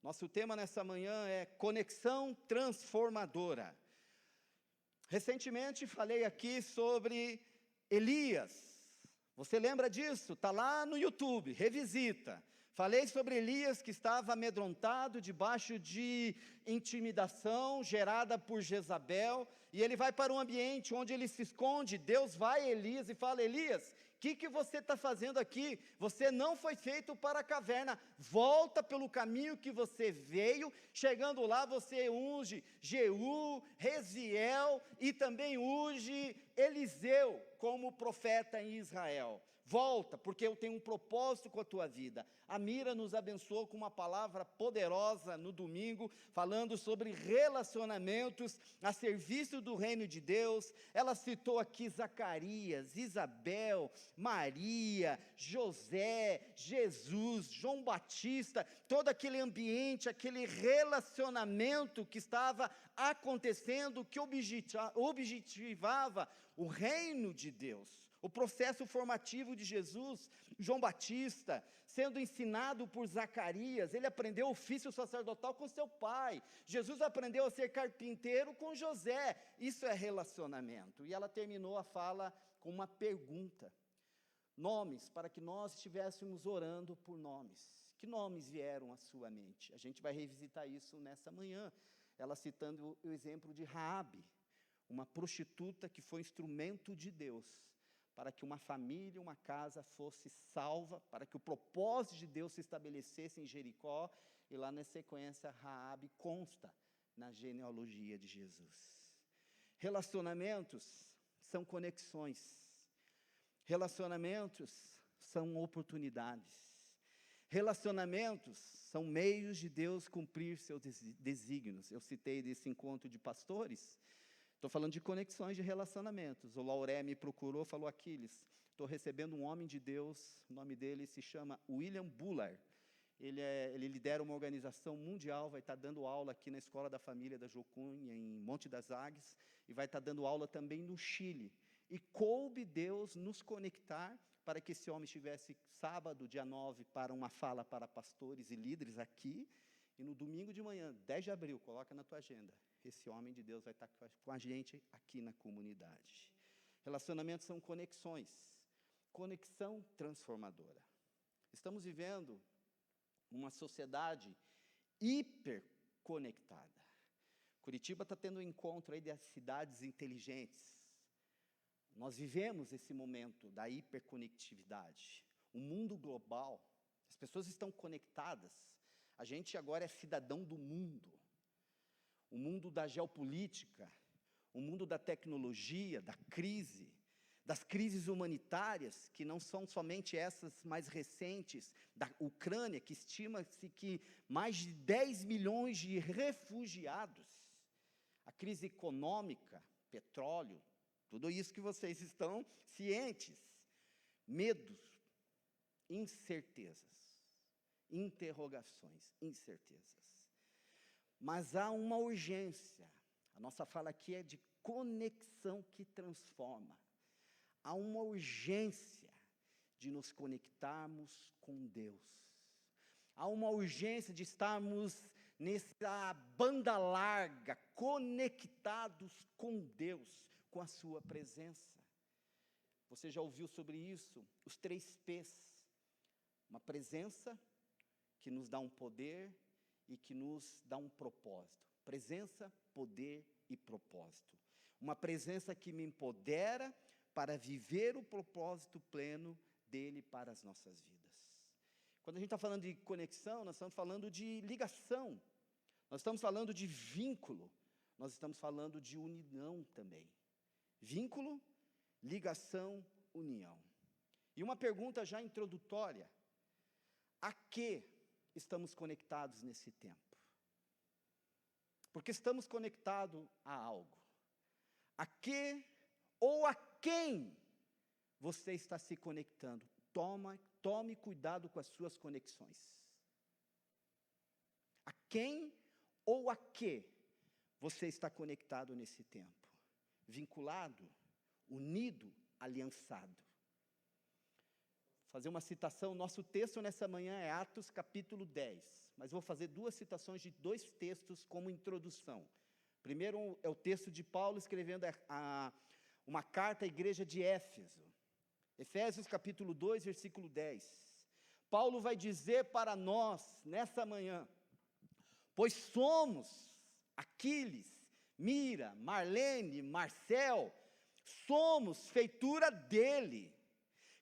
Nosso tema nessa manhã é conexão transformadora. Recentemente falei aqui sobre Elias. Você lembra disso? Está lá no YouTube, revisita. Falei sobre Elias que estava amedrontado debaixo de intimidação gerada por Jezabel, e ele vai para um ambiente onde ele se esconde. Deus vai a Elias e fala: Elias, o que você está fazendo aqui? Você não foi feito para a caverna, volta pelo caminho que você veio. Chegando lá você unge Jeú, Reziel e também unge Eliseu como profeta em Israel. Volta, porque eu tenho um propósito com a tua vida. A Mira nos abençoou com uma palavra poderosa no domingo, falando sobre relacionamentos a serviço do reino de Deus. Ela citou aqui Zacarias, Isabel, Maria, José, Jesus, João Batista, todo aquele ambiente, aquele relacionamento que estava acontecendo, que objetivava o reino de Deus. O processo formativo de Jesus, João Batista, sendo ensinado por Zacarias, ele aprendeu o ofício sacerdotal com seu pai. Jesus aprendeu a ser carpinteiro com José. Isso é relacionamento. E ela terminou a fala com uma pergunta. Nomes, para que nós estivéssemos orando por nomes. Que nomes vieram à sua mente? A gente vai revisitar isso nessa manhã. Ela citando o exemplo de Raabe, uma prostituta que foi instrumento de Deus para que uma família, uma casa fosse salva, para que o propósito de Deus se estabelecesse em Jericó, e lá na sequência Raabe consta na genealogia de Jesus. Relacionamentos são conexões, relacionamentos são oportunidades, relacionamentos são meios de Deus cumprir seus desígnios. Eu citei desse encontro de pastores. Estou falando de conexões de relacionamentos. O Lauré me procurou, falou: Aquiles, estou recebendo um homem de Deus, o nome dele se chama William Bullard. Ele lidera uma organização mundial, vai estar dando aula aqui na Escola da Família da Jocunha, em Monte das Águias, e vai estar dando aula também no Chile. E coube Deus nos conectar para que esse homem estivesse sábado, dia 9, para uma fala para pastores e líderes aqui, e no domingo de manhã, 10 de abril, coloca na tua agenda, esse homem de Deus vai estar com a gente aqui na comunidade. Relacionamentos são conexões, conexão transformadora. Estamos vivendo uma sociedade hiperconectada. Curitiba está tendo um encontro aí das cidades inteligentes. Nós vivemos esse momento da hiperconectividade. O mundo global, as pessoas estão conectadas. A gente agora é cidadão do mundo. O mundo da geopolítica, o mundo da tecnologia, da crise, das crises humanitárias, que não são somente essas mais recentes, da Ucrânia, que estima-se que mais de 10 milhões de refugiados, a crise econômica, petróleo, tudo isso que vocês estão cientes, medos, incertezas, interrogações, incertezas. Mas há uma urgência, a nossa fala aqui é de conexão que transforma. Há uma urgência de nos conectarmos com Deus. Há uma urgência de estarmos nessa banda larga, conectados com Deus, com a sua presença. Você já ouviu sobre isso? Os 3 P's. Uma presença que nos dá um poder e que nos dá um propósito. Presença, poder e propósito. Uma presença que me empodera para viver o propósito pleno dele para as nossas vidas. Quando a gente está falando de conexão, nós estamos falando de ligação, nós estamos falando de vínculo, nós estamos falando de união também. Vínculo, ligação, união. E uma pergunta já introdutória: a que estamos conectados nesse tempo? Porque estamos conectados a algo. A que ou a quem você está se conectando? Tome cuidado com as suas conexões. A quem ou a que você está conectado nesse tempo? Vinculado, unido, aliançado. Fazer uma citação, nosso texto nessa manhã é Atos capítulo 10. mas vou fazer duas citações de dois textos como introdução. Primeiro é o texto de Paulo escrevendo uma carta à igreja de Éfeso. Efésios capítulo 2, versículo 10. Paulo vai dizer para nós, nessa manhã, pois somos, Aquiles, Mira, Marlene, Marcel, somos feitura dele,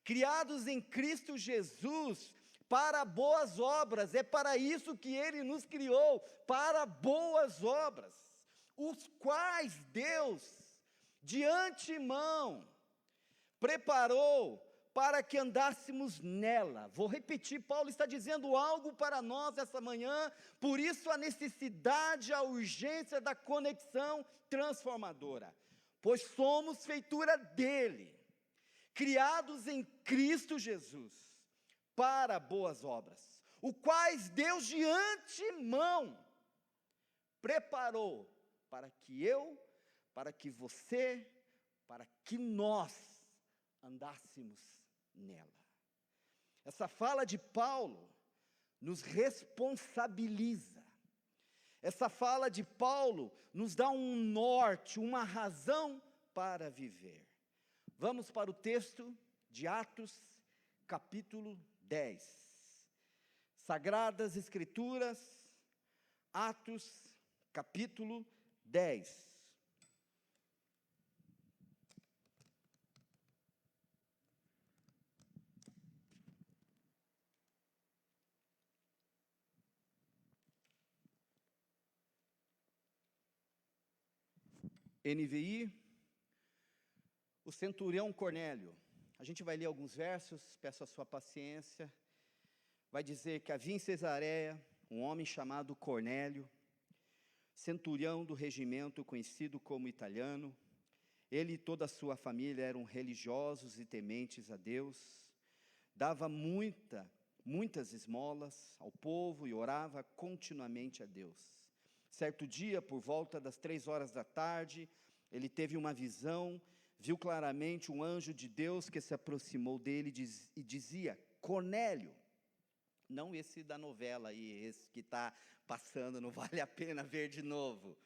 criados em Cristo Jesus, para boas obras. É para isso que ele nos criou, para boas obras, os quais Deus, de antemão, preparou para que andássemos nela. Vou repetir, Paulo está dizendo algo para nós essa manhã, por isso a necessidade, a urgência da conexão transformadora. Pois somos feitura dele, criados em Cristo Jesus, para boas obras, o quais Deus de antemão preparou para que eu, para que você, para que nós andássemos nela. Essa fala de Paulo nos responsabiliza. Essa fala de Paulo nos dá um norte, uma razão para viver. Vamos para o texto de Atos, capítulo 10. Sagradas Escrituras, Atos, capítulo 10. NVI, o centurião Cornélio. A gente vai ler alguns versos, peço a sua paciência. Vai dizer que havia em Cesareia um homem chamado Cornélio, centurião do regimento conhecido como italiano. Ele e toda a sua família eram religiosos e tementes a Deus. Dava muitas esmolas ao povo e orava continuamente a Deus. Certo dia, por volta das 3 horas da tarde, ele teve uma visão, viu claramente um anjo de Deus que se aproximou dele e dizia: Cornélio. Não esse da novela aí, esse que está passando, não vale a pena ver de novo.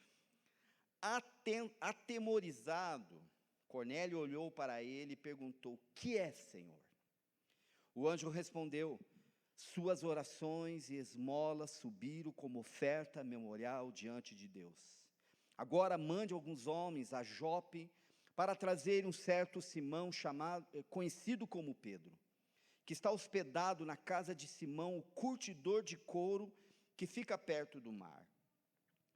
Atemorizado, Cornélio olhou para ele e perguntou: que é, Senhor? O anjo respondeu: suas orações e esmolas subiram como oferta memorial diante de Deus. Agora mande alguns homens a Jope para trazerem um certo Simão, conhecido como Pedro, que está hospedado na casa de Simão, o curtidor de couro, que fica perto do mar.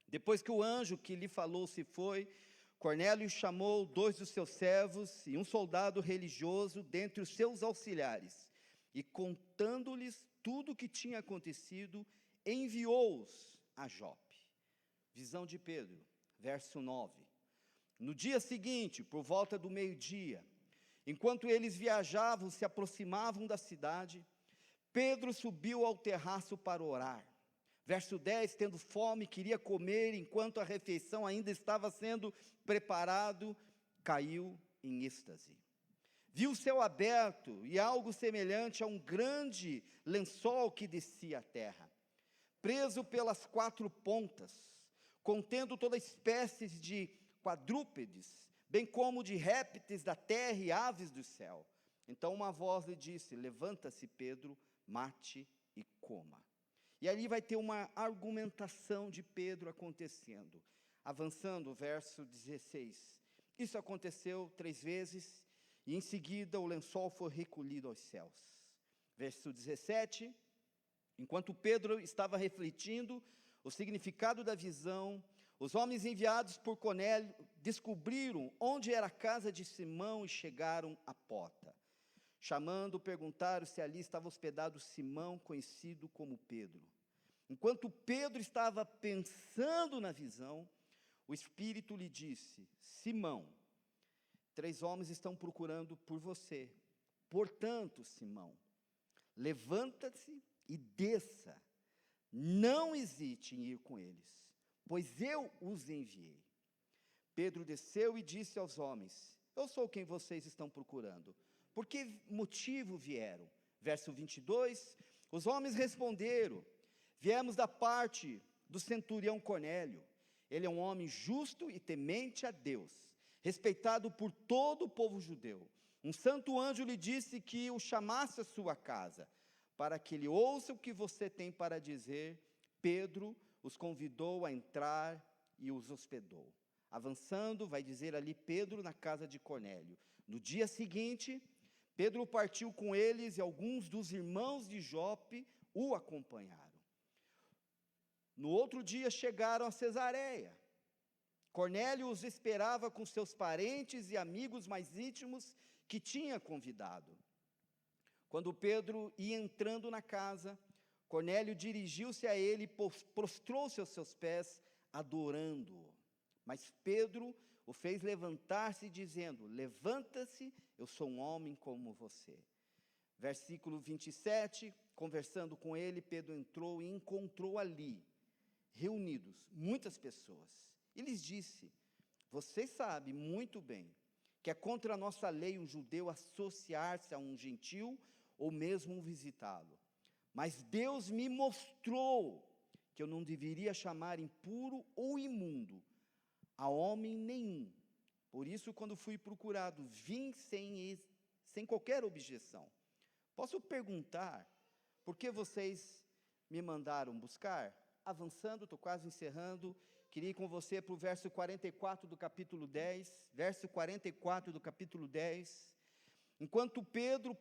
Depois que o anjo que lhe falou se foi, Cornélio chamou 2 dos seus servos e um soldado religioso dentre os seus auxiliares, e contando-lhes tudo o que tinha acontecido, enviou-os a Jope. Visão de Pedro, verso 9. No dia seguinte, por volta do meio-dia, enquanto eles viajavam, se aproximavam da cidade, Pedro subiu ao terraço para orar. Verso 10, tendo fome, queria comer, enquanto a refeição ainda estava sendo preparado, caiu em êxtase. Viu o céu aberto e algo semelhante a um grande lençol que descia à terra, preso pelas 4 pontas, contendo toda espécie de quadrúpedes, bem como de répteis da terra e aves do céu. Então uma voz lhe disse: levanta-se, Pedro, mate e coma. E ali vai ter uma argumentação de Pedro acontecendo. Avançando, verso 16. Isso aconteceu 3 vezes, e em seguida o lençol foi recolhido aos céus. Verso 17. Enquanto Pedro estava refletindo o significado da visão, os homens enviados por Cornélio descobriram onde era a casa de Simão e chegaram à porta. Chamando, perguntaram se ali estava hospedado Simão, conhecido como Pedro. Enquanto Pedro estava pensando na visão, o Espírito lhe disse: Simão, 3 homens estão procurando por você. Portanto, Simão, levanta-se e desça. Não hesite em ir com eles, pois eu os enviei. Pedro desceu e disse aos homens: eu sou quem vocês estão procurando. Por que motivo vieram? Verso 22, os homens responderam: Viemos da parte do centurião Cornélio. Ele é um homem justo e temente a Deus, respeitado por todo o povo judeu. Um santo anjo lhe disse que o chamasse à sua casa, para que ele ouça o que você tem para dizer. Pedro os convidou a entrar e os hospedou. Avançando, vai dizer ali Pedro na casa de Cornélio. No dia seguinte, Pedro partiu com eles e alguns dos irmãos de Jope o acompanharam. No outro dia chegaram a Cesareia. Cornélio os esperava com seus parentes e amigos mais íntimos que tinha convidado. Quando Pedro ia entrando na casa, Cornélio dirigiu-se a ele e prostrou-se aos seus pés, adorando-o. Mas Pedro o fez levantar-se, dizendo: levanta-se, eu sou um homem como você. Versículo 27, conversando com ele, Pedro entrou e encontrou ali, reunidos, muitas pessoas. E lhes disse: vocês sabem muito bem que é contra a nossa lei um judeu associar-se a um gentil ou mesmo um visitá-lo. Mas Deus me mostrou que eu não deveria chamar impuro ou imundo a homem nenhum. Por isso, quando fui procurado, vim sem qualquer objeção. Posso perguntar, por que vocês me mandaram buscar? Avançando, estou quase encerrando, queria ir com você para o verso 44 do capítulo 10, verso 44 do capítulo 10, enquanto Pedro,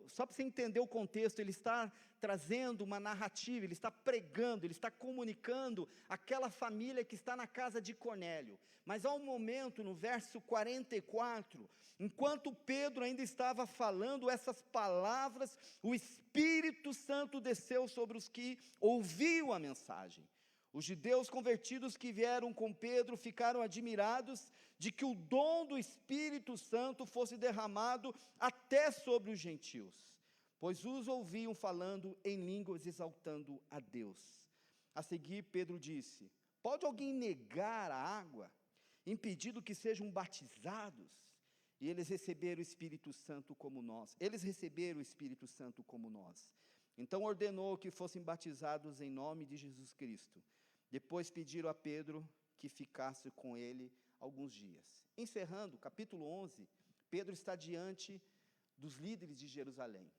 só para você entender o contexto, ele está trazendo uma narrativa, ele está pregando, ele está comunicando aquela família que está na casa de Cornélio, mas há um momento no verso 44, enquanto Pedro ainda estava falando essas palavras, o Espírito Santo desceu sobre os que ouviam a mensagem. Os judeus convertidos que vieram com Pedro ficaram admirados de que o dom do Espírito Santo fosse derramado até sobre os gentios, pois os ouviam falando em línguas, exaltando a Deus. A seguir, Pedro disse: pode alguém negar a água, impedindo que sejam batizados? E eles receberam o Espírito Santo como nós. Então ordenou que fossem batizados em nome de Jesus Cristo. Depois pediram a Pedro que ficasse com ele alguns dias. Encerrando, capítulo 11, Pedro está diante dos líderes de Jerusalém,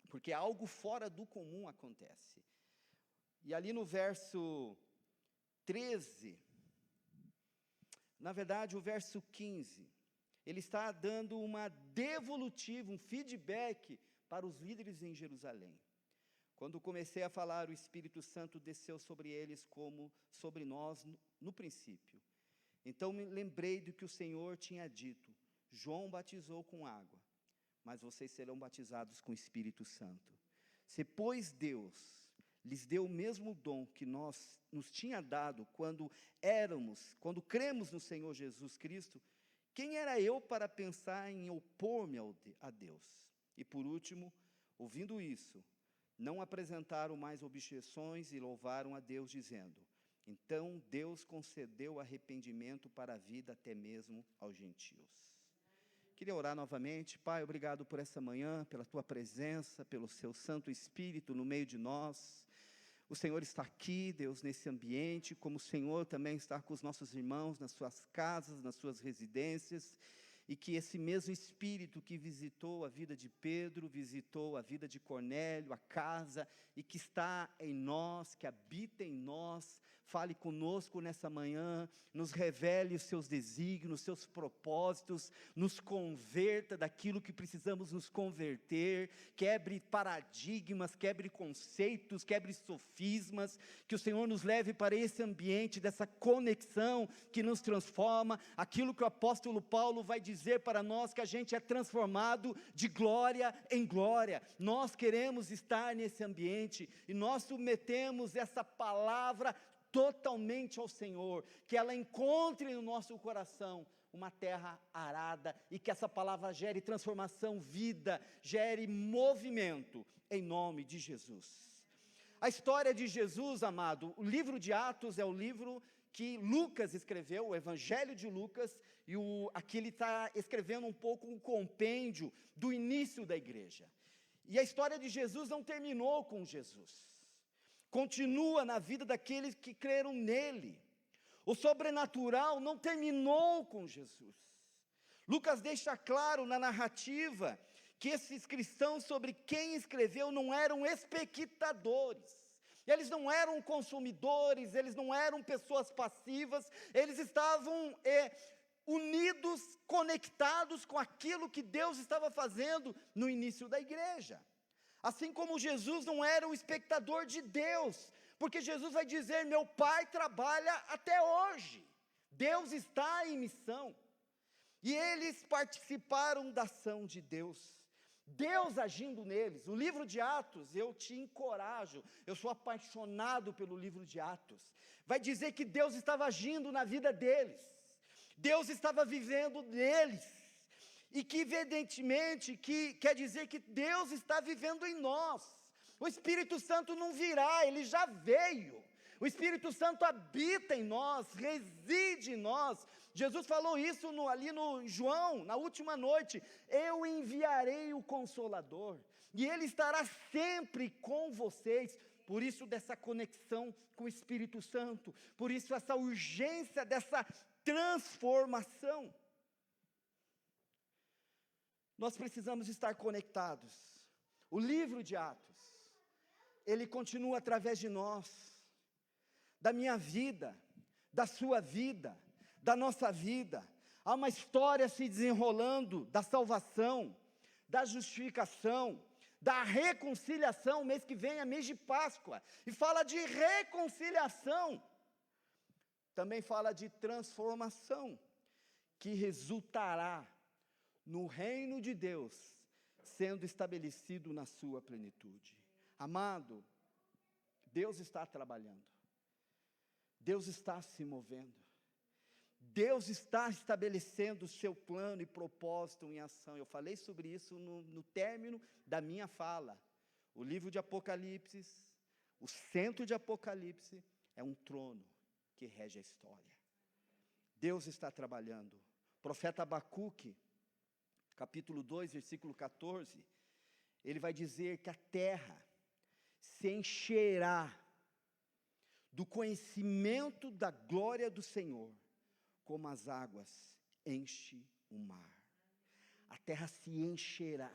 porque algo fora do comum acontece. E ali no verso 13, na verdade o verso 15, ele está dando uma devolutiva, um feedback para os líderes em Jerusalém. Quando comecei a falar, o Espírito Santo desceu sobre eles como sobre nós no princípio. Então me lembrei do que o Senhor tinha dito: João batizou com água, mas vocês serão batizados com o Espírito Santo. Se, pois, Deus lhes deu o mesmo dom que nos tinha dado quando cremos no Senhor Jesus Cristo, quem era eu para pensar em opor-me a Deus? E por último, ouvindo isso, não apresentaram mais objeções e louvaram a Deus, dizendo: então Deus concedeu arrependimento para a vida até mesmo aos gentios. Queria orar novamente. Pai, obrigado por essa manhã, pela Tua presença, pelo Seu Santo Espírito no meio de nós. O Senhor está aqui, Deus, nesse ambiente, como o Senhor também está com os nossos irmãos nas suas casas, nas suas residências, e que esse mesmo Espírito que visitou a vida de Pedro, visitou a vida de Cornélio, a casa, e que está em nós, que habita em nós, fale conosco nessa manhã, nos revele os seus desígnios, os seus propósitos, nos converta daquilo que precisamos nos converter, quebre paradigmas, quebre conceitos, quebre sofismas, que o Senhor nos leve para esse ambiente dessa conexão que nos transforma, aquilo que o apóstolo Paulo vai dizer para nós, que a gente é transformado de glória em glória. Nós queremos estar nesse ambiente, e nós submetemos essa palavra totalmente ao Senhor, que ela encontre no nosso coração uma terra arada, e que essa palavra gere transformação, vida, gere movimento, em nome de Jesus. A história de Jesus, amado, o livro de Atos é o livro que Lucas escreveu, o Evangelho de Lucas, e aqui ele está escrevendo um pouco um compêndio do início da igreja. E a história de Jesus não terminou com Jesus. continua na vida daqueles que creram nele. O sobrenatural não terminou com Jesus. Lucas deixa claro na narrativa que esses cristãos sobre quem escreveu não eram espectadores. Eles não eram consumidores, eles não eram pessoas passivas, eles estavam unidos, conectados com aquilo que Deus estava fazendo no início da igreja. Assim como Jesus não era o espectador de Deus, porque Jesus vai dizer: meu Pai trabalha até hoje, Deus está em missão, e eles participaram da ação de Deus. Deus agindo neles. O livro de Atos, eu te encorajo, eu sou apaixonado pelo livro de Atos, vai dizer que Deus estava agindo na vida deles, Deus estava vivendo neles, e que evidentemente, que quer dizer que Deus está vivendo em nós. O Espírito Santo não virá, ele já veio. O Espírito Santo habita em nós, reside em nós. Jesus falou isso ali no João, na última noite: eu enviarei o Consolador, e ele estará sempre com vocês. Por isso dessa conexão com o Espírito Santo, por isso essa urgência dessa transformação. Nós precisamos estar conectados. O livro de Atos, ele continua através de nós, da minha vida, da sua vida, da nossa vida. Há uma história se desenrolando da salvação, da justificação, da reconciliação. Mês que vem é mês de Páscoa, e fala de reconciliação, também fala de transformação, que resultará no reino de Deus sendo estabelecido na sua plenitude. Amado, Deus está trabalhando, Deus está se movendo, Deus está estabelecendo o seu plano e propósito em ação. Eu falei sobre isso no término da minha fala. O livro de Apocalipse, o centro de Apocalipse, é um trono que rege a história. Deus está trabalhando. O profeta Abacuque, capítulo 2, versículo 14, ele vai dizer que a terra se encherá do conhecimento da glória do Senhor, como as águas enchem o mar. A terra se encherá,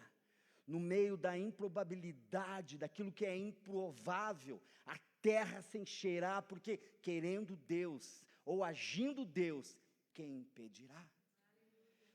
no meio da improbabilidade, daquilo que é improvável, a terra se encherá, porque querendo Deus, ou agindo Deus, quem impedirá?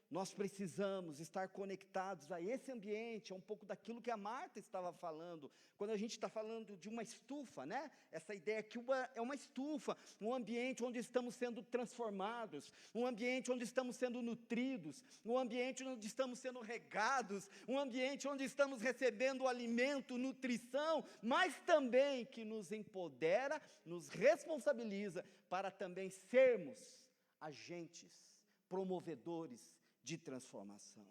Nós precisamos estar conectados a esse ambiente, é um pouco daquilo que a Marta estava falando, quando a gente está falando de uma estufa, né? Essa ideia que é uma estufa, um ambiente onde estamos sendo transformados, um ambiente onde estamos sendo nutridos, um ambiente onde estamos sendo regados, um ambiente onde estamos recebendo alimento, nutrição, mas também que nos empodera, nos responsabiliza para também sermos agentes, promovedores de transformação.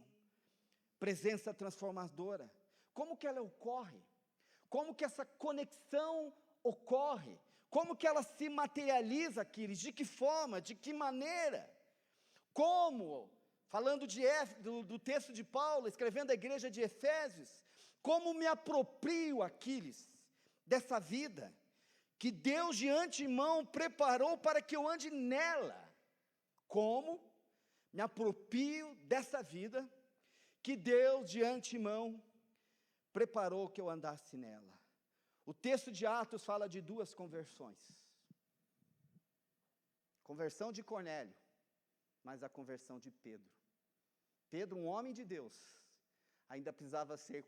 Presença transformadora. Como que ela ocorre? Como que essa conexão ocorre? Como que ela se materializa, Aquiles? De que forma? De que maneira? Como, falando do texto de Paulo, escrevendo à igreja de Efésios, como me aproprio, Aquiles, dessa vida, que Deus de antemão preparou para que eu ande nela? Como me aproprio dessa vida que Deus de antemão preparou que eu andasse nela? O texto de Atos fala de duas conversões. Conversão de Cornélio, mas a conversão de Pedro. Pedro, um homem de Deus, ainda precisava ser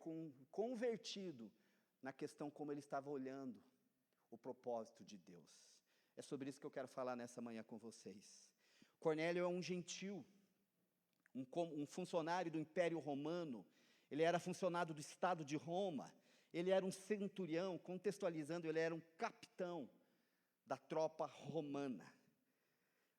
convertido na questão como ele estava olhando o propósito de Deus. É sobre isso que eu quero falar nessa manhã com vocês. Cornélio é um gentil, um funcionário do Império Romano. Ele era funcionário do Estado de Roma, ele era um centurião, contextualizando, ele era um capitão da tropa romana.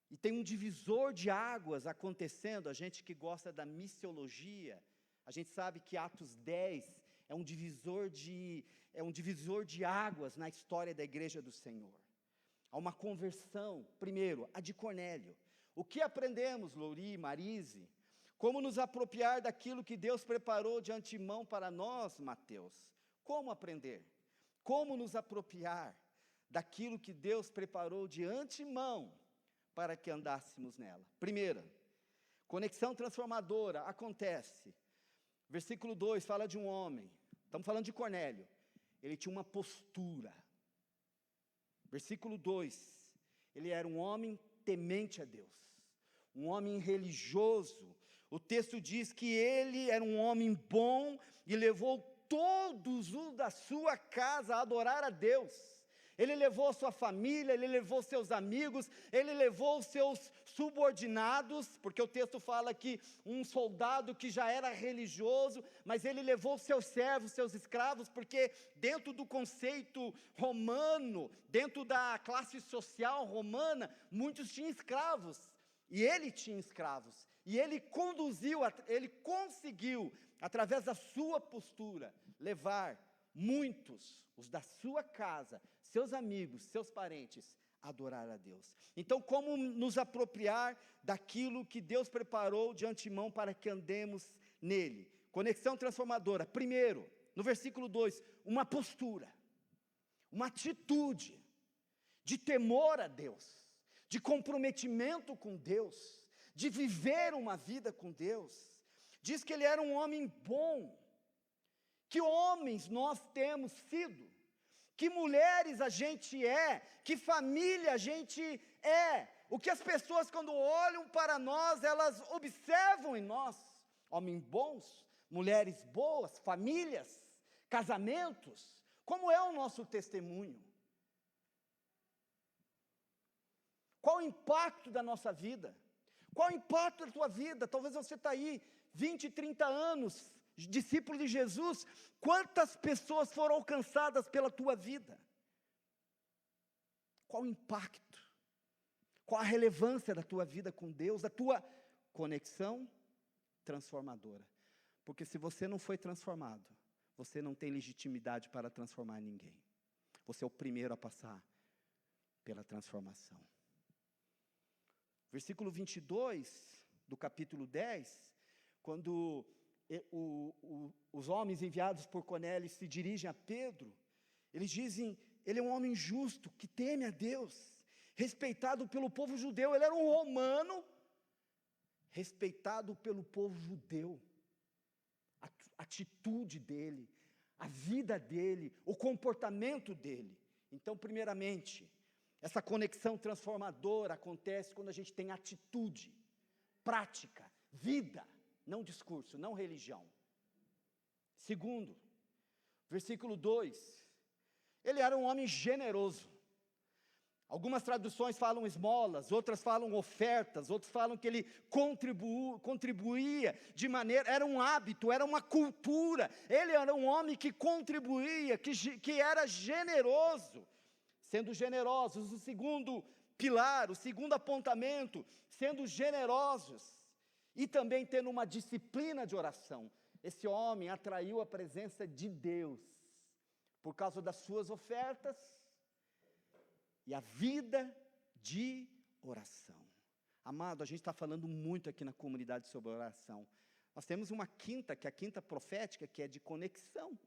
E tem um divisor de águas acontecendo. A gente que gosta da missiologia, a gente sabe que Atos 10 é um divisor de águas na história da igreja do Senhor. Há uma conversão, primeiro, a de Cornélio. O que aprendemos, Louri, Marise? Como nos apropriar daquilo que Deus preparou de antemão para nós, Mateus? Como aprender? Como nos apropriar? daquilo que Deus preparou de antemão para que andássemos nela. Primeira, conexão transformadora acontece. Versículo 2 fala de um homem, estamos falando de Cornélio, ele tinha uma postura. Versículo 2, ele era um homem temente a Deus, um homem religioso. O texto diz que ele era um homem bom e levou todos os da sua casa a adorar a Deus. Ele levou sua família, ele levou seus amigos, ele levou seus subordinados, porque o texto fala que um soldado que já era religioso, mas ele levou seus servos, seus escravos, porque dentro do conceito romano, dentro da classe social romana, muitos tinham escravos, e ele tinha escravos, e ele conseguiu, através da sua postura, levar muitos, os da sua casa, seus amigos, seus parentes, a adorar a Deus. Então, como nos apropriar daquilo que Deus preparou de antemão para que andemos nele? Conexão transformadora. Primeiro, no versículo 2, uma postura, uma atitude de temor a Deus, de comprometimento com Deus, de viver uma vida com Deus. Diz que ele era um homem bom. Que homens nós temos sido, que mulheres a gente é, que família a gente é, o que as pessoas quando olham para nós, elas observam em nós, homens bons, mulheres boas, famílias, casamentos, como é o nosso testemunho? Qual o impacto da nossa vida? Qual o impacto da tua vida? Talvez você está aí, 20, 30 anos, discípulo de Jesus, quantas pessoas foram alcançadas pela tua vida? Qual o impacto? Qual a relevância da tua vida com Deus, da tua conexão transformadora? Porque se você não foi transformado, você não tem legitimidade para transformar ninguém. Você é o primeiro a passar pela transformação. Versículo 22 do capítulo 10, quando os homens enviados por Cornélio se dirigem a Pedro, eles dizem, ele é um homem justo, que teme a Deus, respeitado pelo povo judeu. Ele era um romano, respeitado pelo povo judeu. A atitude dele, a vida dele, o comportamento dele. Então, primeiramente, essa conexão transformadora acontece quando a gente tem atitude, prática, vida, não discurso, não religião. Segundo, versículo 2, ele era um homem generoso. Algumas traduções falam esmolas, outras falam ofertas, outros falam que ele contribuía de maneira, era um hábito, era uma cultura. Ele era um homem que contribuía, que era generoso. Sendo generosos, o segundo pilar, o segundo apontamento, sendo generosos. E também tendo uma disciplina de oração. Esse homem atraiu a presença de Deus, por causa das suas ofertas, e a vida de oração. Amado, a gente está falando muito aqui na comunidade sobre oração. Nós temos uma quinta, que é a quinta profética, que é de conexão.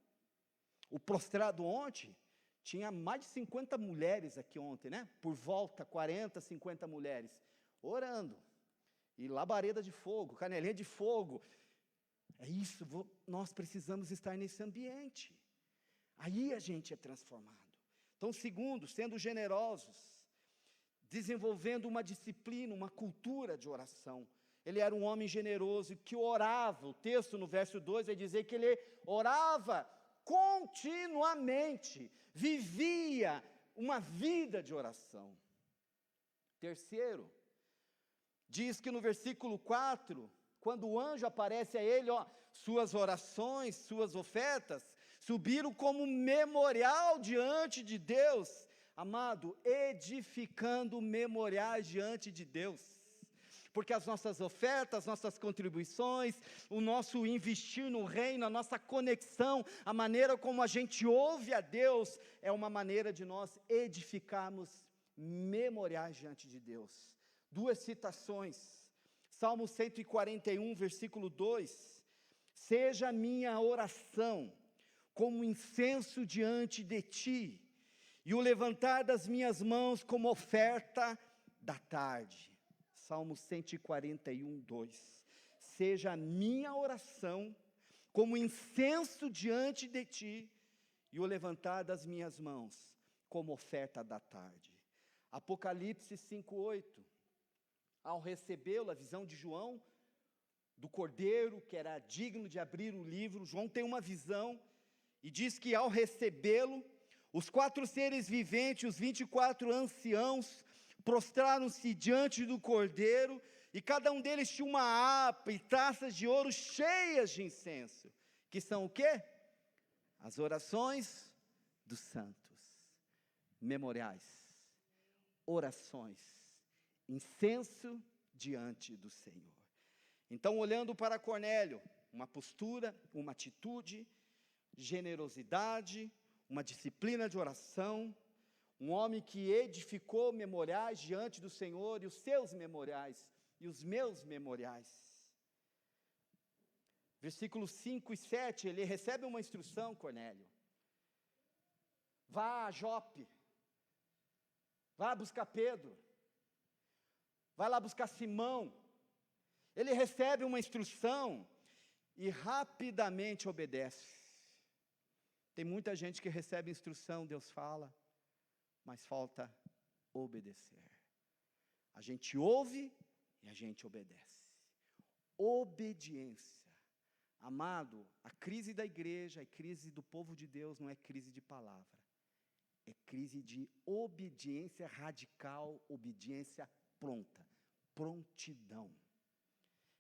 O prostrado ontem, tinha mais de 50 mulheres aqui ontem, né? Por volta, 40, 50 mulheres, orando. E labareda de fogo, canelinha de fogo. É isso, nós precisamos estar nesse ambiente. Aí a gente é transformado. Então, segundo, sendo generosos, desenvolvendo uma disciplina, uma cultura de oração. Ele era um homem generoso que orava. O texto no verso 2 vai dizer que ele orava continuamente, vivia uma vida de oração. Terceiro, diz que no versículo 4, quando o anjo aparece a ele, suas orações, suas ofertas, subiram como memorial diante de Deus. Amado, edificando memoriais diante de Deus. Porque as nossas ofertas, nossas contribuições, o nosso investir no reino, a nossa conexão, a maneira como a gente ouve a Deus, é uma maneira de nós edificarmos memoriais diante de Deus. Duas citações, Salmo 141, versículo 2, seja a minha oração como incenso diante de ti, e o levantar das minhas mãos como oferta da tarde. Salmo 141, 2. Seja a minha oração como incenso diante de ti, e o levantar das minhas mãos como oferta da tarde. Apocalipse 5:8. Ao recebê-lo, a visão de João, do cordeiro que era digno de abrir o livro, João tem uma visão, e diz que ao recebê-lo, os 4 seres viventes, os 24 anciãos, prostraram-se diante do cordeiro, e cada um deles tinha uma harpa e taças de ouro cheias de incenso, que são o quê? As orações dos santos, memoriais, orações, incenso diante do Senhor. Então, olhando para Cornélio, uma postura, uma atitude, generosidade, uma disciplina de oração, um homem que edificou memoriais diante do Senhor, e os seus memoriais, e os meus memoriais. Versículos 5 e 7, ele recebe uma instrução, Cornélio. Vá a Jope, vá buscar Pedro, vai lá buscar Simão. Ele recebe uma instrução e rapidamente obedece. Tem muita gente que recebe instrução, Deus fala, mas falta obedecer. A gente ouve e a gente obedece. Obediência. Amado, a crise da igreja, a crise do povo de Deus não é crise de palavra, é crise de obediência radical, obediência pronta, prontidão.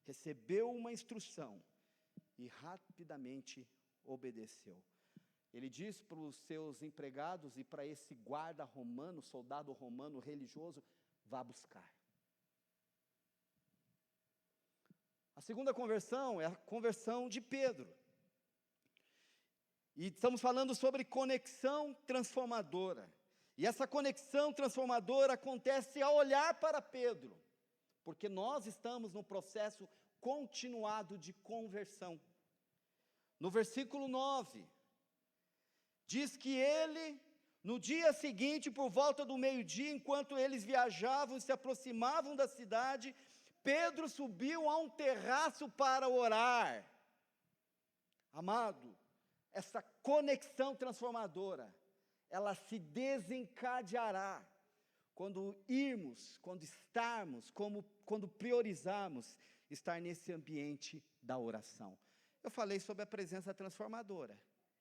Recebeu uma instrução e rapidamente obedeceu. Ele diz para os seus empregados e para esse guarda romano, soldado romano religioso, vá buscar. A segunda conversão é a conversão de Pedro. E estamos falando sobre conexão transformadora. E essa conexão transformadora acontece ao olhar para Pedro, porque nós estamos no processo continuado de conversão. No versículo 9, diz que ele, no dia seguinte, por volta do meio-dia, enquanto eles viajavam e se aproximavam da cidade, Pedro subiu a um terraço para orar. Amado, essa conexão transformadora, ela se desencadeará quando irmos, quando estarmos, quando priorizarmos estar nesse ambiente da oração. Eu falei sobre a presença transformadora.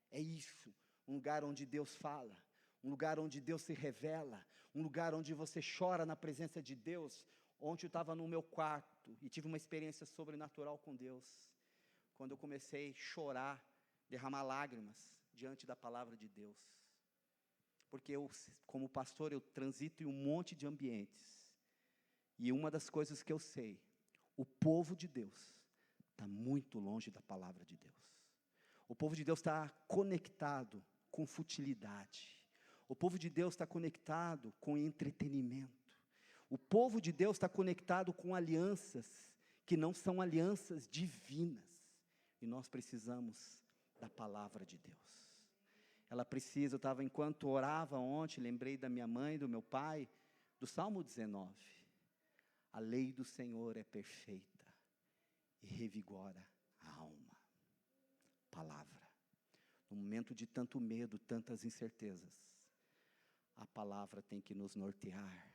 É isso, um lugar onde Deus fala, um lugar onde Deus se revela, um lugar onde você chora na presença de Deus. Ontem eu estava no meu quarto e tive uma experiência sobrenatural com Deus, quando eu comecei a chorar, derramar lágrimas diante da palavra de Deus, porque eu, como pastor, eu transito em um monte de ambientes, e uma das coisas que eu sei, o povo de Deus está muito longe da palavra de Deus. O povo de Deus está conectado com futilidade, o povo de Deus está conectado com entretenimento, o povo de Deus está conectado com alianças que não são alianças divinas, e nós precisamos da palavra de Deus. Ela precisa, eu estava, enquanto orava ontem, lembrei da minha mãe, do meu pai, do Salmo 19, a lei do Senhor é perfeita, e revigora a alma. Palavra, no momento de tanto medo, tantas incertezas, a palavra tem que nos nortear,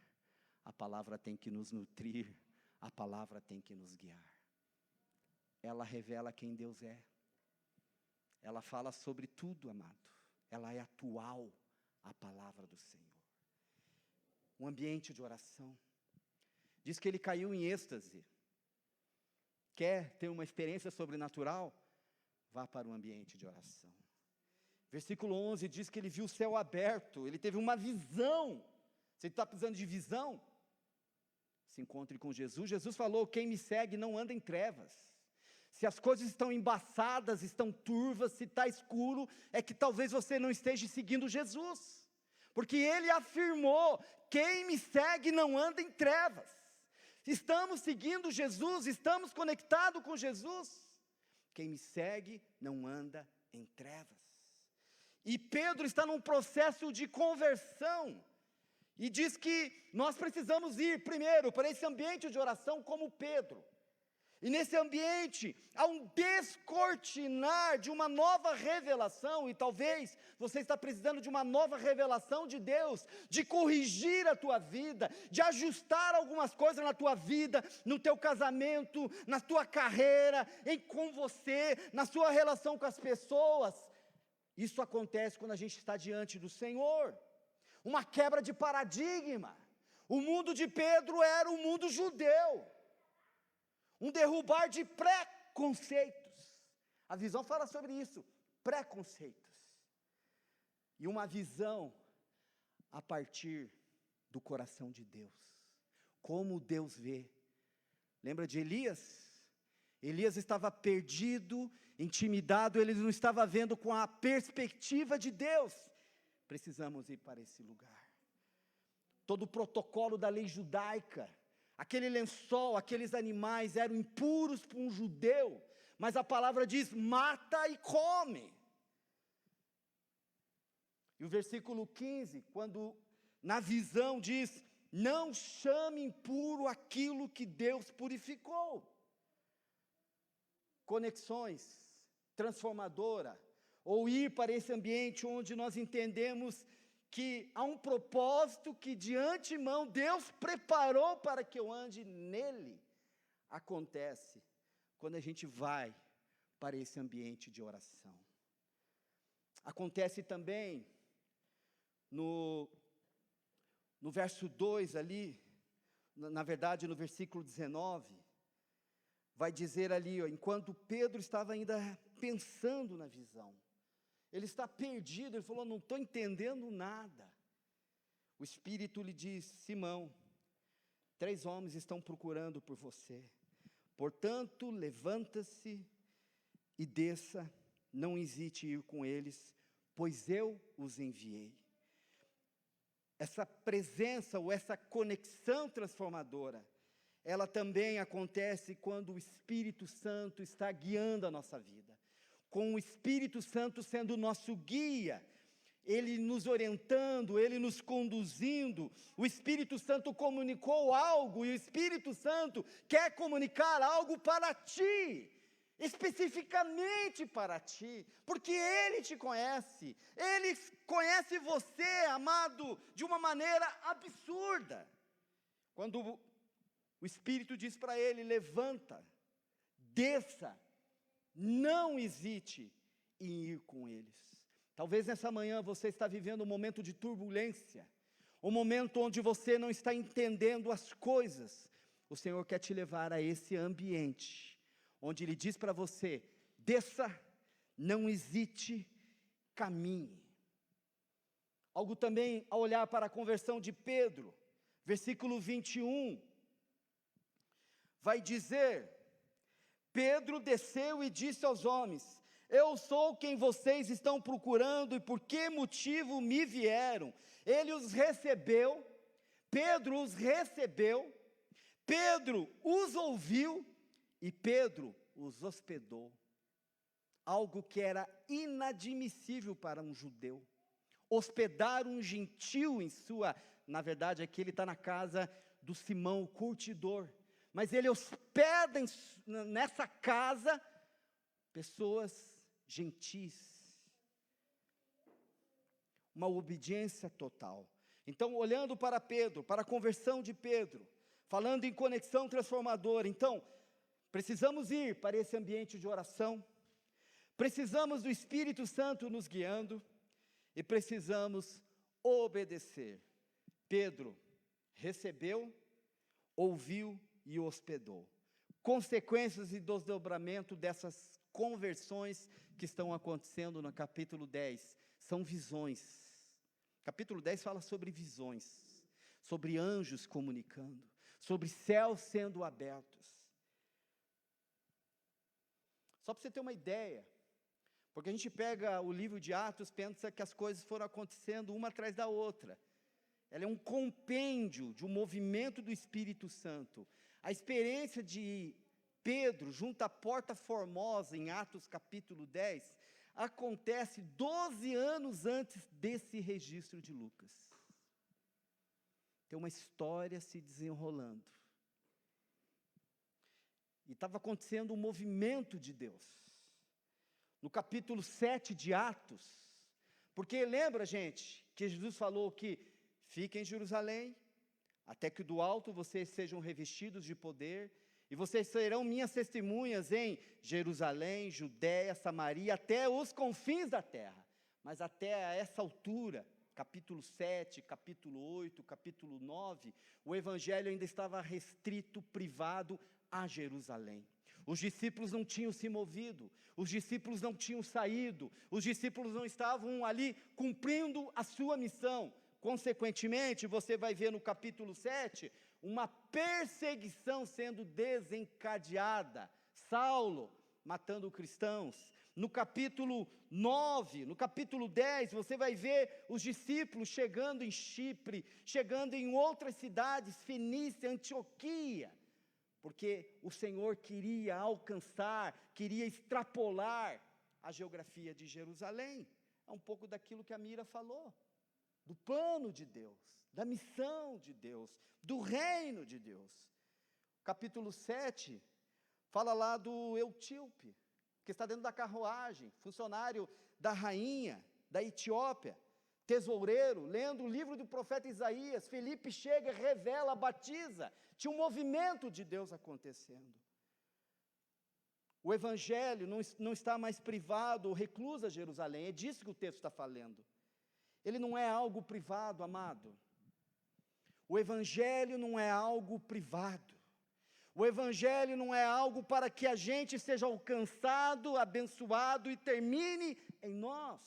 a palavra tem que nos nutrir, a palavra tem que nos guiar. Ela revela quem Deus é, ela fala sobre tudo, amado, ela é atual, a palavra do Senhor. Um ambiente de oração, diz que ele caiu em êxtase. Quer ter uma experiência sobrenatural? Vá para um ambiente de oração. Versículo 11 diz que ele viu o céu aberto, ele teve uma visão. Você está precisando de visão? Se encontre com Jesus. Jesus falou, quem me segue não anda em trevas. Se as coisas estão embaçadas, estão turvas, se está escuro, é que talvez você não esteja seguindo Jesus. Porque ele afirmou, quem me segue não anda em trevas. Estamos seguindo Jesus, estamos conectados com Jesus. Quem me segue não anda em trevas. E Pedro está num processo de conversão. E diz que nós precisamos ir primeiro para esse ambiente de oração como Pedro. E nesse ambiente há um descortinar de uma nova revelação, e talvez você está precisando de uma nova revelação de Deus, de corrigir a tua vida, de ajustar algumas coisas na tua vida, no teu casamento, na tua carreira, com você, na sua relação com as pessoas. Isso acontece quando a gente está diante do Senhor. Uma quebra de paradigma. O mundo de Pedro era o mundo judeu. Um derrubar de preconceitos. A visão fala sobre isso, preconceitos. E uma visão a partir do coração de Deus. Como Deus vê. Lembra de Elias? Elias estava perdido, intimidado, ele não estava vendo com a perspectiva de Deus. Precisamos ir para esse lugar. Todo o protocolo da lei judaica, aquele lençol, aqueles animais eram impuros para um judeu, mas a palavra diz, mata e come. E o versículo 15, quando na visão diz, não chame impuro aquilo que Deus purificou. Conexões, transformadora, ou ir para esse ambiente onde nós entendemos que há um propósito que de antemão Deus preparou para que eu ande nele, acontece quando a gente vai para esse ambiente de oração. Acontece também no verso 2 ali, na verdade no versículo 19, vai dizer ali, enquanto Pedro estava ainda pensando na visão, ele está perdido, ele falou, não estou entendendo nada. O Espírito lhe diz, Simão, 3 homens estão procurando por você, portanto, levanta-se e desça, não hesite em ir com eles, pois eu os enviei. Essa presença ou essa conexão transformadora, ela também acontece quando o Espírito Santo está guiando a nossa vida. Com o Espírito Santo sendo o nosso guia, Ele nos orientando, Ele nos conduzindo. O Espírito Santo comunicou algo e o Espírito Santo quer comunicar algo para ti, especificamente para ti, porque Ele te conhece, Ele conhece você, amado, de uma maneira absurda. Quando o Espírito diz para ele, levanta, desça, não hesite em ir com eles. Talvez nessa manhã você está vivendo um momento de turbulência, um momento onde você não está entendendo as coisas. O Senhor quer te levar a esse ambiente, onde Ele diz para você, desça, não hesite, caminhe. Algo também a olhar para a conversão de Pedro, versículo 21, vai dizer, Pedro desceu e disse aos homens, eu sou quem vocês estão procurando e por que motivo me vieram? Ele os recebeu, Pedro os recebeu, Pedro os ouviu e Pedro os hospedou. Algo que era inadmissível para um judeu. Hospedar um gentil em sua, na verdade aqui ele está na casa do Simão, o curtidor. Mas ele hospeda nessa casa pessoas gentis. Uma obediência total. Então, olhando para Pedro, para a conversão de Pedro, falando em conexão transformadora, então, precisamos ir para esse ambiente de oração, precisamos do Espírito Santo nos guiando, e precisamos obedecer. Pedro recebeu, ouviu e hospedou. Consequências e desdobramento dessas conversões que estão acontecendo no capítulo 10, são visões. Capítulo 10 fala sobre visões, sobre anjos comunicando, sobre céus sendo abertos. Só para você ter uma ideia, porque a gente pega o livro de Atos, pensa que as coisas foram acontecendo uma atrás da outra. Ela é um compêndio de um movimento do Espírito Santo. A experiência de Pedro junto à Porta Formosa, em Atos capítulo 10, acontece 12 anos antes desse registro de Lucas. Tem uma história se desenrolando. E estava acontecendo um movimento de Deus. No capítulo 7 de Atos, porque lembra, gente, que Jesus falou que fiquem em Jerusalém, até que do alto vocês sejam revestidos de poder, e vocês serão minhas testemunhas em Jerusalém, Judéia, Samaria, até os confins da terra. Mas até a essa altura, capítulo 7, capítulo 8, capítulo 9, o evangelho ainda estava restrito, privado a Jerusalém. Os discípulos não tinham se movido, os discípulos não tinham saído, os discípulos não estavam ali cumprindo a sua missão. Consequentemente, você vai ver no capítulo 7, uma perseguição sendo desencadeada. Saulo matando cristãos. No capítulo 9, no capítulo 10, você vai ver os discípulos chegando em Chipre, chegando em outras cidades, Fenícia, Antioquia, porque o Senhor queria alcançar, queria extrapolar a geografia de Jerusalém. É um pouco daquilo que a Mira falou, do plano de Deus, da missão de Deus, do reino de Deus. Capítulo 7, fala lá do Eutíope, que está dentro da carruagem, funcionário da rainha da Etiópia, tesoureiro, lendo o livro do profeta Isaías. Felipe chega, revela, batiza. Tinha um movimento de Deus acontecendo. O evangelho não está mais privado ou recluso a Jerusalém, é disso que o texto está falando. Ele não é algo privado, amado. O evangelho não é algo privado. O evangelho não é algo para que a gente seja alcançado, abençoado e termine em nós.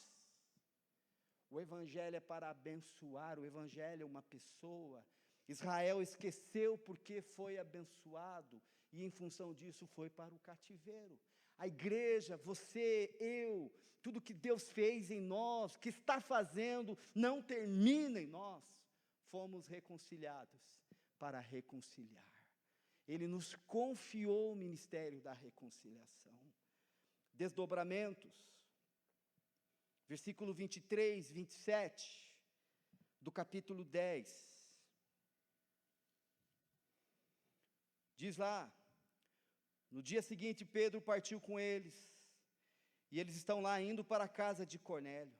O evangelho é para abençoar, o evangelho é uma pessoa. Israel esqueceu porque foi abençoado, e em função disso foi para o cativeiro. A igreja, você, eu, tudo que Deus fez em nós, que está fazendo, não termina em nós. Fomos reconciliados para reconciliar. Ele nos confiou o ministério da reconciliação. Desdobramentos. Versículo 23, 27, do capítulo 10. Diz lá, no dia seguinte Pedro partiu com eles, e eles estão lá indo para a casa de Cornélio.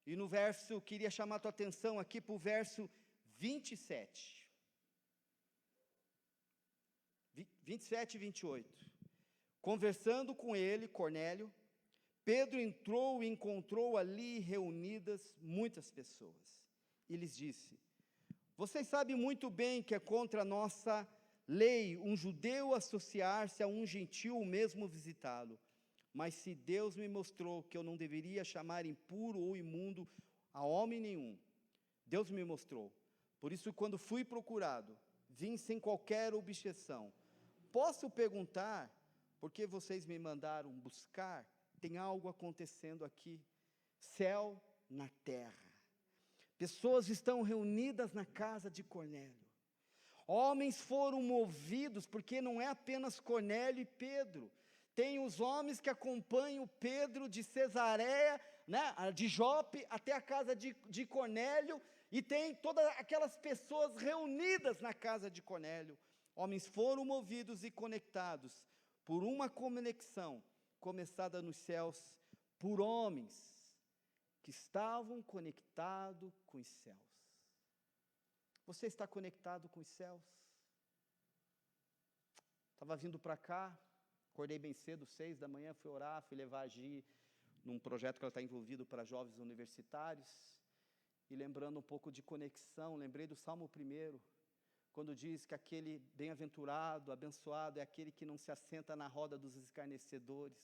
E no verso, queria chamar a tua atenção aqui para o verso 27. 27 e 28. Conversando com ele, Cornélio, Pedro entrou e encontrou ali reunidas muitas pessoas. E lhes disse: vocês sabem muito bem que é contra a nossa lei um judeu associar-se a um gentil ou mesmo visitá-lo. Mas se Deus me mostrou que eu não deveria chamar impuro ou imundo a homem nenhum, Deus me mostrou. Por isso, quando fui procurado, vim sem qualquer objeção. Posso perguntar por que vocês me mandaram buscar? Tem algo acontecendo aqui, céu na terra. Pessoas estão reunidas na casa de Cornélio. Homens foram movidos, porque não é apenas Cornélio e Pedro. Tem os homens que acompanham Pedro de Cesareia, de Jope, até a casa de Cornélio, e tem todas aquelas pessoas reunidas na casa de Cornélio. Homens foram movidos e conectados por uma conexão começada nos céus, por homens que estavam conectados com os céus. Você está conectado com os céus? Estava vindo para cá, acordei bem cedo, 6 da manhã, fui orar, fui levar a Gi num projeto que ela está envolvido para jovens universitários, e lembrando um pouco de conexão, lembrei do Salmo 1, quando diz que aquele bem-aventurado, abençoado, é aquele que não se assenta na roda dos escarnecedores,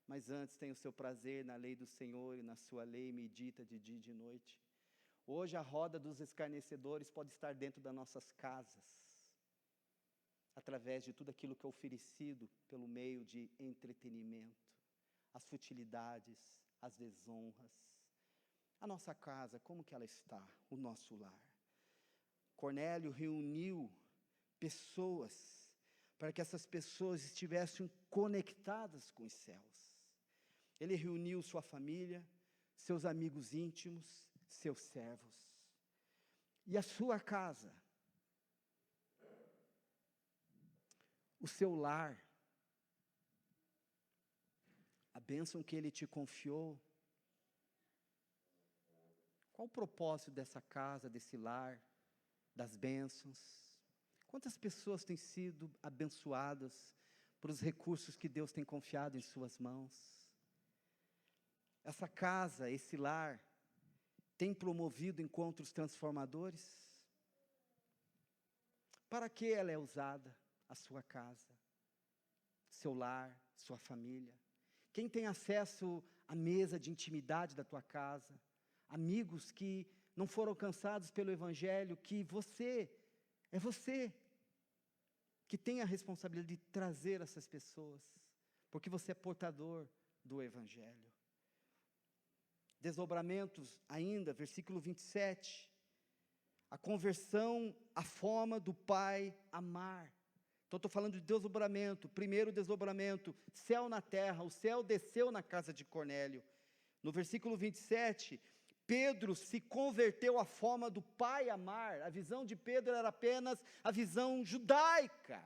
mas antes tem o seu prazer na lei do Senhor, e na sua lei medita de dia e de noite. Hoje a roda dos escarnecedores pode estar dentro das nossas casas, através de tudo aquilo que é oferecido pelo meio de entretenimento, as futilidades, as desonras. A nossa casa, como que ela está? O nosso lar. Cornélio reuniu pessoas, para que essas pessoas estivessem conectadas com os céus. Ele reuniu sua família, seus amigos íntimos, seus servos. E a sua casa, o seu lar, a bênção que Ele te confiou. Qual o propósito dessa casa, desse lar, das bênçãos? Quantas pessoas têm sido abençoadas por os recursos que Deus tem confiado em suas mãos? Essa casa, esse lar, tem promovido encontros transformadores? Para que ela é usada, a sua casa, seu lar, sua família? Quem tem acesso à mesa de intimidade da tua casa? Amigos que não foram alcançados pelo Evangelho, que você que tem a responsabilidade de trazer essas pessoas, porque você é portador do Evangelho. Desdobramentos ainda, versículo 27, a conversão à forma do Pai amar. Então estou falando de desdobramento. Primeiro desdobramento, céu na terra, o céu desceu na casa de Cornélio. No versículo 27, Pedro se converteu à forma do Pai amar. A visão de Pedro era apenas a visão judaica,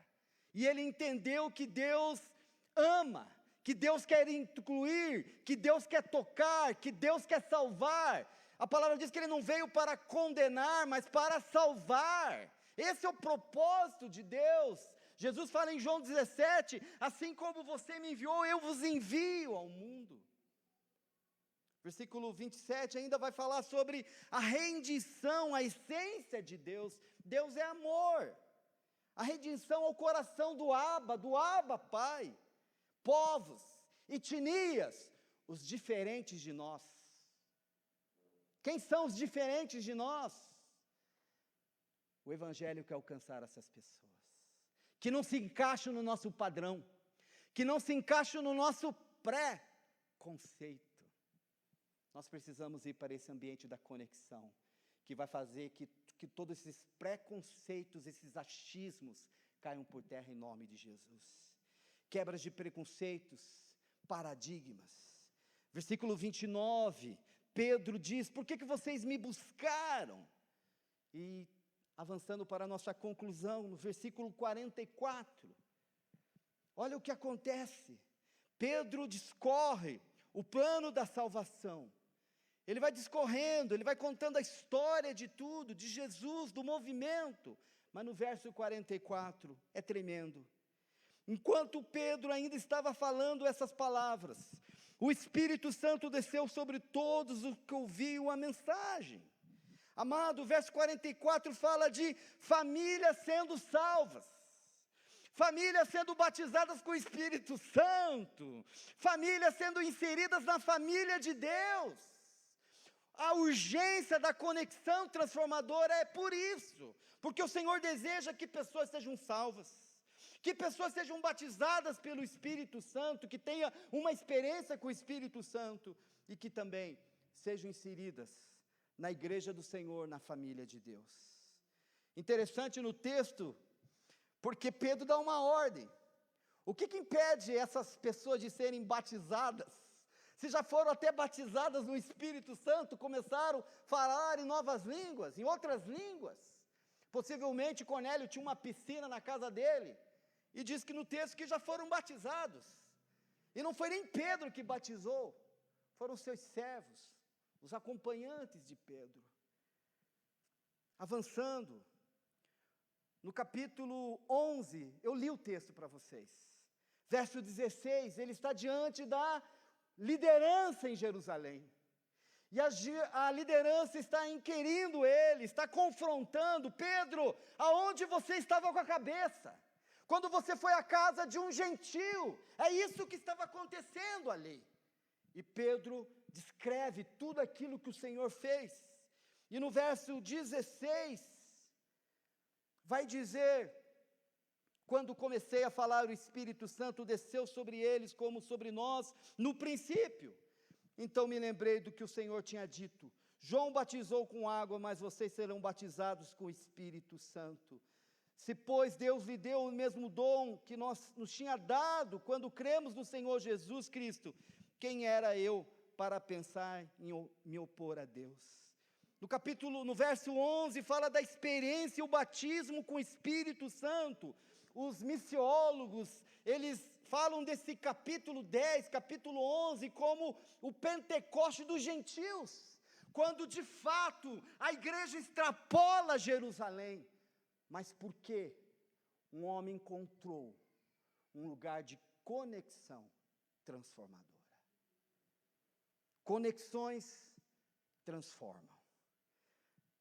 e ele entendeu que Deus ama, que Deus quer incluir, que Deus quer tocar, que Deus quer salvar. A palavra diz que Ele não veio para condenar, mas para salvar. Esse é o propósito de Deus. Jesus fala em João 17, assim como você me enviou, eu vos envio ao mundo. Versículo 27 ainda vai falar sobre a rendição, a essência de Deus. Deus é amor. A rendição ao coração do Abba Pai. Povos, etnias, os diferentes de nós. Quem são os diferentes de nós? O Evangelho quer alcançar essas pessoas, que não se encaixam no nosso padrão, que não se encaixam no nosso pré-conceito. Nós precisamos ir para esse ambiente da conexão, que vai fazer que todos esses preconceitos, esses achismos, caiam por terra em nome de Jesus. Quebras de preconceitos, paradigmas. Versículo 29, Pedro diz, por que vocês me buscaram? E avançando para a nossa conclusão, no versículo 44, olha o que acontece. Pedro discorre o plano da salvação. Ele vai discorrendo, ele vai contando a história de tudo, de Jesus, do movimento. Mas no verso 44, é tremendo. Enquanto Pedro ainda estava falando essas palavras, o Espírito Santo desceu sobre todos os que ouviam a mensagem. Amado, o verso 44 fala de famílias sendo salvas, famílias sendo batizadas com o Espírito Santo, famílias sendo inseridas na família de Deus. A urgência da conexão transformadora é por isso, porque o Senhor deseja que pessoas sejam salvas, que pessoas sejam batizadas pelo Espírito Santo, que tenham uma experiência com o Espírito Santo, e que também sejam inseridas na igreja do Senhor, na família de Deus. Interessante no texto, porque Pedro dá uma ordem. O que impede essas pessoas de serem batizadas? Se já foram até batizadas no Espírito Santo, começaram a falar em novas línguas, em outras línguas. Possivelmente Cornélio tinha uma piscina na casa dele, e diz que no texto que já foram batizados. E não foi nem Pedro que batizou, foram seus servos, os acompanhantes de Pedro. Avançando, no capítulo 11, eu li o texto para vocês. Verso 16, ele está diante da liderança em Jerusalém. E a liderança está inquirindo ele, está confrontando: Pedro, aonde você estava com a cabeça? Quando você foi à casa de um gentil, é isso que estava acontecendo ali. E Pedro descreve tudo aquilo que o Senhor fez. E no verso 16, vai dizer: quando comecei a falar, o Espírito Santo desceu sobre eles como sobre nós no princípio. Então me lembrei do que o Senhor tinha dito: João batizou com água, mas vocês serão batizados com o Espírito Santo. Se, pois, Deus lhe deu o mesmo dom que nos tinha dado quando cremos no Senhor Jesus Cristo, Quem era eu para pensar em me opor a Deus? No verso 11, fala da experiência e o batismo com o Espírito Santo. Os missiólogos, eles falam desse capítulo 10, capítulo 11, como o Pentecoste dos gentios, quando de fato a igreja extrapola Jerusalém. Mas por quê? Um homem encontrou um lugar de conexão transformadora. Conexões transformam.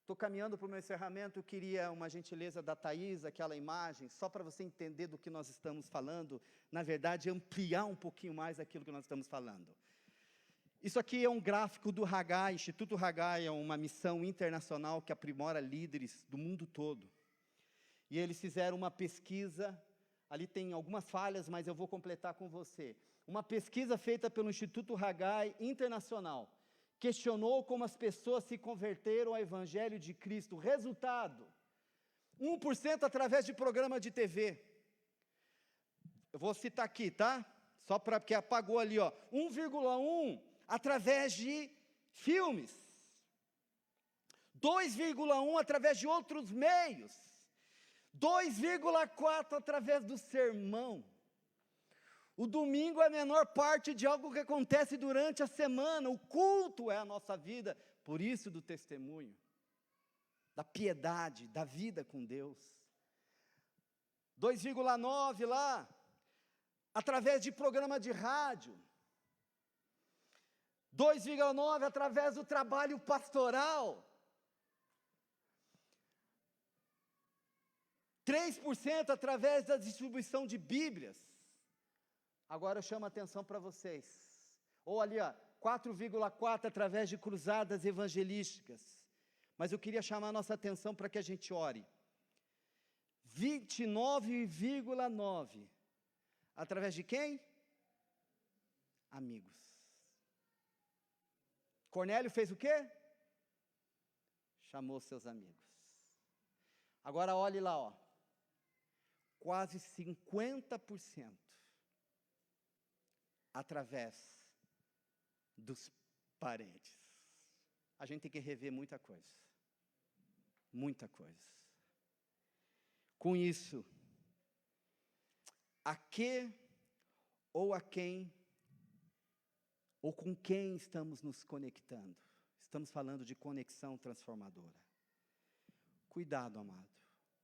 Estou caminhando para o meu encerramento, eu queria uma gentileza da Thaís, aquela imagem, só para você entender do que nós estamos falando, na verdade, ampliar um pouquinho mais aquilo que nós estamos falando. Isso aqui é um gráfico do Haggai. Instituto Haggai é uma missão internacional que aprimora líderes do mundo todo. E eles fizeram uma pesquisa, ali tem algumas falhas, mas eu vou completar com você. Uma pesquisa feita pelo Instituto Haggai Internacional, questionou como as pessoas se converteram ao Evangelho de Cristo. Resultado, 1% através de programa de TV. Eu vou citar aqui, tá? Só para porque apagou ali, ó. 1,1% através de filmes. 2,1% através de outros meios. 2,4% através do sermão. O domingo é a menor parte de algo que acontece durante a semana. O culto é a nossa vida. Por isso do testemunho, da piedade, da vida com Deus. 2,9% lá, através de programa de rádio. 2,9% através do trabalho pastoral. 3% através da distribuição de Bíblias. Agora eu chamo a atenção para vocês. Ou ali, ó, 4,4% através de cruzadas evangelísticas. Mas eu queria chamar a nossa atenção para que a gente ore. 29,9% através de quem? Amigos. Cornélio fez o quê? Chamou seus amigos. Agora olhe lá, ó. Quase 50% através dos parentes. A gente tem que rever muita coisa. Muita coisa. Com isso, a que ou a quem ou com quem estamos nos conectando? Estamos falando de conexão transformadora. Cuidado, amado.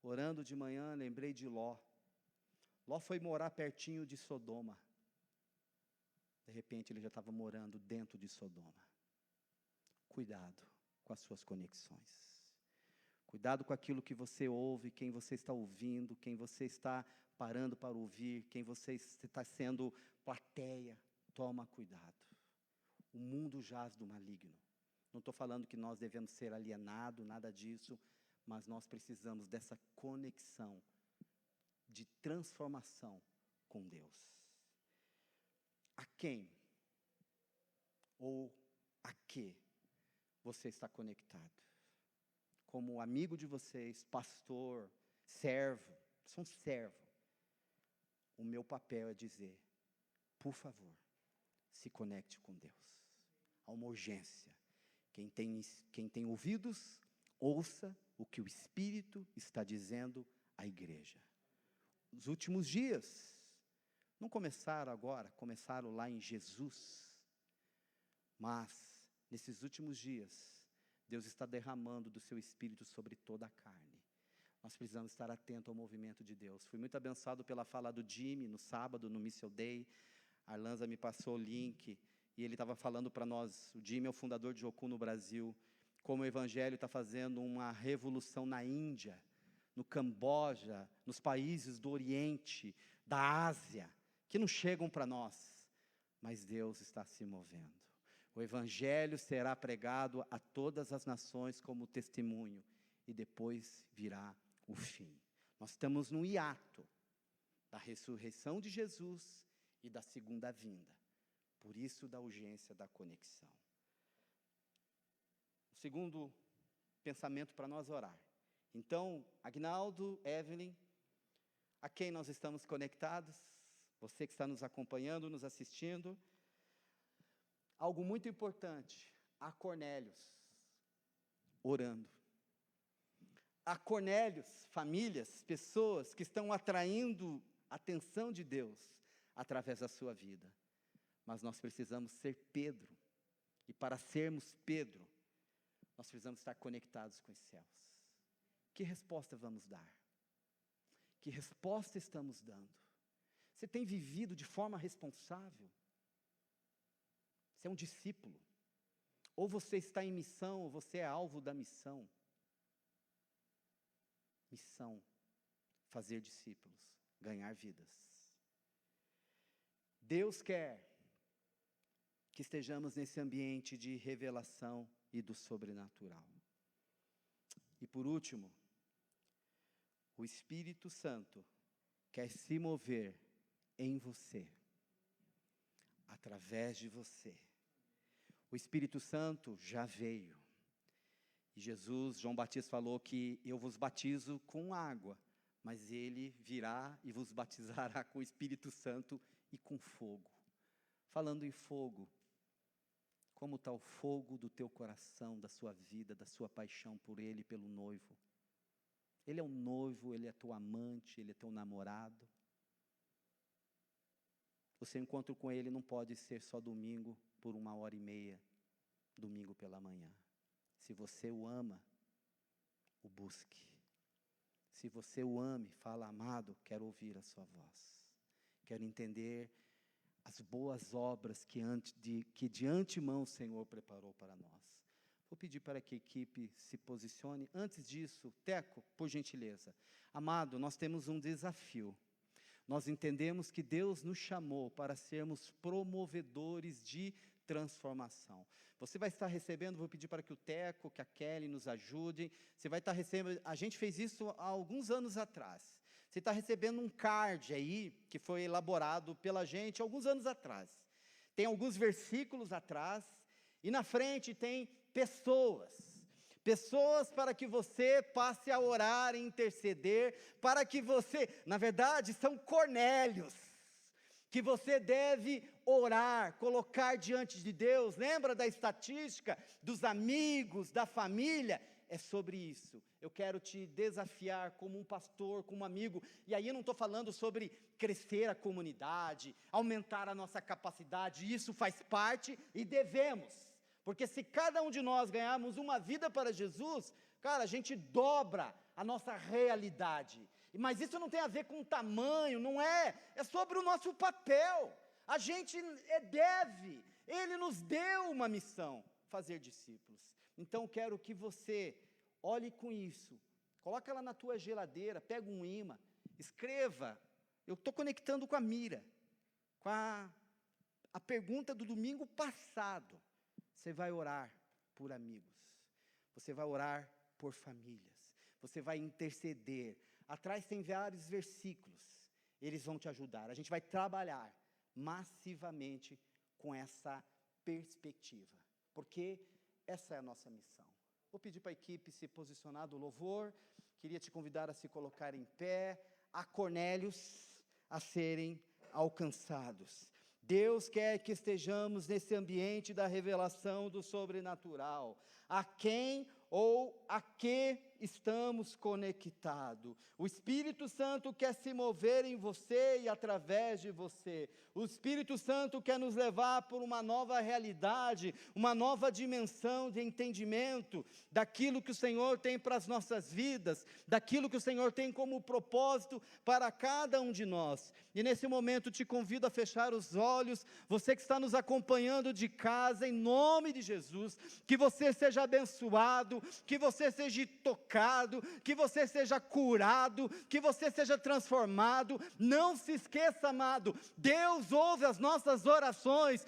Orando de manhã, lembrei de Ló. Ló foi morar pertinho de Sodoma. De repente, ele já estava morando dentro de Sodoma. Cuidado com as suas conexões. Cuidado com aquilo que você ouve, quem você está ouvindo, quem você está parando para ouvir, quem você está sendo plateia. Toma cuidado. O mundo jaz do maligno. Não estou falando que nós devemos ser alienados, nada disso, mas nós precisamos dessa conexão de transformação com Deus. A quem ou a que você está conectado? Como amigo de vocês, pastor, servo, sou um servo. O meu papel é dizer, por favor, se conecte com Deus. Há uma urgência. Quem tem ouvidos, ouça o que o Espírito está dizendo à igreja. Os últimos dias não começaram agora, começaram lá em Jesus. Mas, nesses últimos dias, Deus está derramando do seu Espírito sobre toda a carne. Nós precisamos estar atentos ao movimento de Deus. Fui muito abençoado pela fala do Jimmy, no sábado, no Mission Day. A Arlanza me passou o link, e ele estava falando para nós, o Jimmy é o fundador de Jocum no Brasil, como o Evangelho está fazendo uma revolução na Índia, no Camboja, nos países do Oriente, da Ásia, que não chegam para nós, mas Deus está se movendo. O Evangelho será pregado a todas as nações como testemunho, e depois virá o fim. Nós estamos no hiato da ressurreição de Jesus e da segunda vinda. Por isso da urgência da conexão. O segundo pensamento para nós orar. Então, Agnaldo, Evelyn, a quem nós estamos conectados? Você que está nos acompanhando, nos assistindo. algo muito importante, há Cornélios orando. Há Cornélios, famílias, pessoas que estão atraindo a atenção de Deus através da sua vida. Mas nós precisamos ser Pedro. E para sermos Pedro, nós precisamos estar conectados com os céus. Que resposta vamos dar? Que resposta estamos dando? Você tem vivido de forma responsável? Você é um discípulo? Ou você está em missão, ou você é alvo da missão? Missão, fazer discípulos, ganhar vidas. Deus quer que estejamos nesse ambiente de revelação e do sobrenatural. E por último, o Espírito Santo quer se mover em você, através de você. O Espírito Santo já veio. E Jesus, João Batista falou que eu vos batizo com água, mas ele virá e vos batizará com o Espírito Santo e com fogo. Falando em fogo, como está o fogo do teu coração, da sua vida, da sua paixão por ele, pelo noivo? Ele é o noivo, ele é teu amante, ele é teu namorado. O seu encontro com ele não pode ser só domingo por 1h30, domingo pela manhã. Se você o ama, o busque. Se você o ame, fala, amado, quero ouvir a sua voz. Quero entender as boas obras que de antemão o Senhor preparou para nós. Vou pedir para que a equipe se posicione. Antes disso, Teco, por gentileza. Amado, nós temos um desafio. Nós entendemos que Deus nos chamou para sermos promovedores de transformação. Você vai estar recebendo, vou pedir para que o Teco, que a Kelly nos ajudem. Você vai estar recebendo, a gente fez isso há alguns anos atrás. Você está recebendo um card aí, que foi elaborado pela gente alguns anos atrás. Tem alguns versículos atrás, e na frente tem pessoas para que você passe a orar e interceder, para que você, na verdade, são Cornélios, que você deve orar, colocar diante de Deus. Lembra da estatística dos amigos, da família? É sobre isso. Eu quero te desafiar como um pastor, como um amigo, e aí eu não estou falando sobre crescer a comunidade, aumentar a nossa capacidade, isso faz parte e devemos. Porque se cada um de nós ganharmos uma vida para Jesus, cara, a gente dobra a nossa realidade. Mas isso não tem a ver com tamanho, não é. É sobre o nosso papel. A gente deve. Ele nos deu uma missão, fazer discípulos. Então, quero que você olhe com isso. Coloca ela na tua geladeira, pega um imã, escreva. Eu estou conectando com a mira, com a pergunta do domingo passado. Você vai orar por amigos, você vai orar por famílias, você vai interceder. Atrás tem vários versículos, eles vão te ajudar. A gente vai trabalhar massivamente com essa perspectiva, porque essa é a nossa missão. Vou pedir para a equipe se posicionar do louvor, queria te convidar a se colocar em pé, a Cornélios a serem alcançados. Deus quer que estejamos nesse ambiente da revelação do sobrenatural. A quem ou a que estamos conectados? O Espírito Santo quer se mover em você e através de você. O Espírito Santo quer nos levar por uma nova realidade, uma nova dimensão de entendimento daquilo que o Senhor tem para as nossas vidas, daquilo que o Senhor tem como propósito para cada um de nós. E nesse momento te convido a fechar os olhos, você que está nos acompanhando de casa, em nome de Jesus, que você seja abençoado, que você seja tocado, que você seja curado, que você seja transformado. Não se esqueça, amado, Deus ouve as nossas orações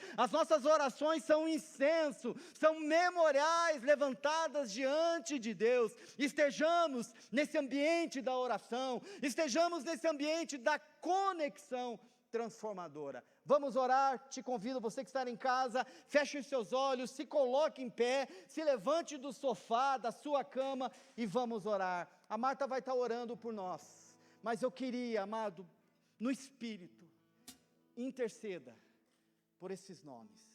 são incenso, são memoriais levantadas diante de Deus. Estejamos nesse ambiente da oração, estejamos nesse ambiente da conexão transformadora. Vamos orar, te convido, você que está em casa, feche os seus olhos, se coloque em pé, se levante do sofá, da sua cama e vamos orar. A Marta vai estar orando por nós, mas eu queria, amado, no Espírito, interceda por esses nomes.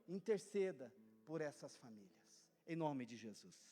interceda por essas famílias, em nome de Jesus.